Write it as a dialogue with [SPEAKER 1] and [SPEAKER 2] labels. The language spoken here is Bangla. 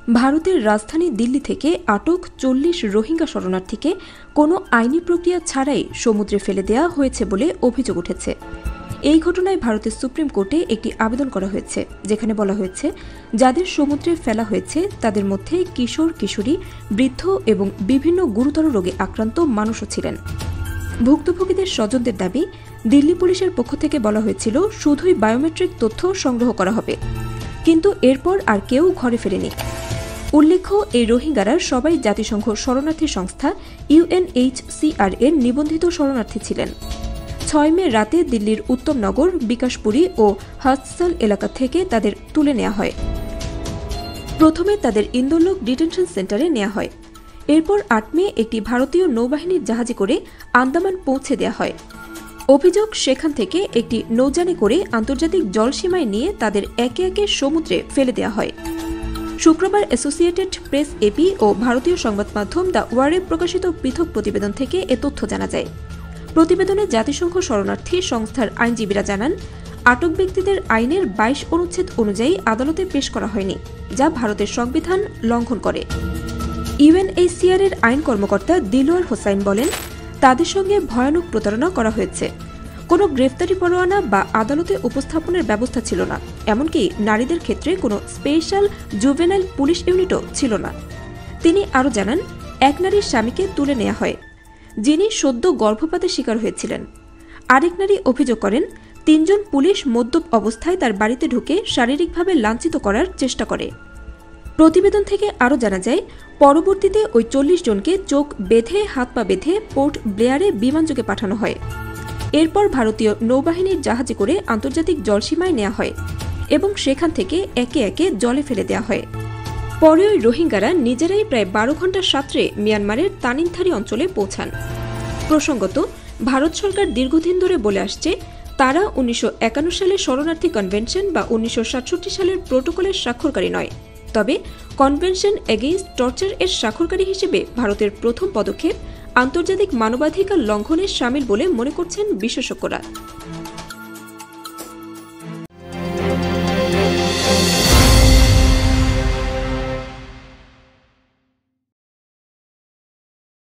[SPEAKER 1] ভারতের রাজধানী দিল্লি থেকে আটক ৪০ রোহিঙ্গা শরণার্থীকে কোনো আইনি প্রক্রিয়া ছাড়াই সমুদ্রে ফেলে দেওয়া হয়েছে বলে অভিযোগ উঠেছে। এই ঘটনায় ভারতের সুপ্রিম কোর্টে একটি আবেদন করা হয়েছে, যেখানে বলা হয়েছে যাদের সমুদ্রে ফেলা হয়েছে তাদের মধ্যে কিশোর কিশোরী, বৃদ্ধ এবং বিভিন্ন গুরুতর রোগে আক্রান্ত মানুষও ছিলেন। ভুক্তভোগীদের স্বজনদের দাবি, দিল্লি পুলিশের পক্ষ থেকে বলা হয়েছিল শুধুই বায়োমেট্রিক তথ্য সংগ্রহ করা হবে, কিন্তু এরপর আর কেউ ঘরে ফেরেনি। উল্লেখ্য, এই রোহিঙ্গারা সবাই জাতিসংঘ শরণার্থী সংস্থা UNHCR এর নিবন্ধিত শরণার্থী ছিলেন। ৬ মে রাতে দিল্লির উত্তমনগর, বিকাশপুরী ও হাসসাল এলাকা থেকে তাদের তুলে নেওয়া হয়। প্রথমে তাদের ইন্দোরলোক ডিটেনশন সেন্টারে নেওয়া হয়। এরপর ৮ মে একটি ভারতীয় নৌবাহিনীর জাহাজে করে আন্দামান পৌঁছে দেওয়া হয়। অভিযোগ, সেখান থেকে একটি নৌযানে করে আন্তর্জাতিক জলসীমায় নিয়ে তাদের একে একে সমুদ্রে ফেলে দেওয়া হয়। শুক্রবার অ্যাসোসিয়েটেড প্রেস AP ও ভারতীয় সংবাদ মাধ্যম দ্য ওয়ারে প্রকাশিত পৃথক প্রতিবেদন থেকে এ তথ্য জানা যায়। প্রতিবেদনে জাতিসংঘ শরণার্থী সংস্থার আইনজীবীরা জানান, আটক ব্যক্তিদের আইনের ২২ অনুচ্ছেদ অনুযায়ী আদালতে পেশ করা হয়নি, যা ভারতের সংবিধান লঙ্ঘন করে। UNHCR এর আইন কর্মকর্তা দিলওয়ার হোসাইন বলেন, তাদের সঙ্গে ভয়ানক প্রতারণা করা হয়েছে। কোনো গ্রেফতারি পরোয়ানা বা আদালতে উপস্থাপনের ব্যবস্থা ছিল না, এমনকি নারীদের ক্ষেত্রে কোনো স্পেশাল জুভেনাইল পুলিশ ইউনিটও ছিল না। তিনি আরও জানান, এক নারীর স্বামীকে তুলে নেওয়া হয়, যিনি সদ্য গর্ভপাতের শিকার হয়েছিলেন। আরেক নারী অভিযোগ করেন, ৩ জন পুলিশ মদ্যপ অবস্থায় তার বাড়িতে ঢুকে শারীরিকভাবে লাঞ্ছিত করার চেষ্টা করে। প্রতিবেদন থেকে আরও জানা যায়, পরবর্তীতে ওই ৪০ জনকে চোখ বেঁধে, হাত পা বেঁধে পোর্ট ব্লেয়ারে বিমানযোগে পাঠানো হয়। এরপর ভারতীয় নৌবাহিনীর জাহাজে করে আন্তর্জাতিক জলসীমায় নেওয়া হয় এবং সেখান থেকে একে একে জলে ফেলে দেওয়া হয়। পরে ওই রোহিঙ্গারা নিজেরাই প্রায় ১২ ঘণ্টার সাঁতরে মিয়ানমারের তানিনথারি অঞ্চলে পৌঁছান। প্রসঙ্গত, ভারত সরকার দীর্ঘদিন ধরে বলে আসছে তারা ১৯৫১ সালের শরণার্থী কনভেনশন বা ১৯৬৭ সালের প্রোটোকলের স্বাক্ষরকারী নয়। তবে কনভেনশন এগেইনস্ট টর্চার এর স্বাক্ষরকারী হিসেবে ভারতের প্রথম পদক্ষেপ আন্তর্জাতিক মানবাধিকার লঙ্ঘনের শামিল বলে মনে করছেন বিশেষজ্ঞরা।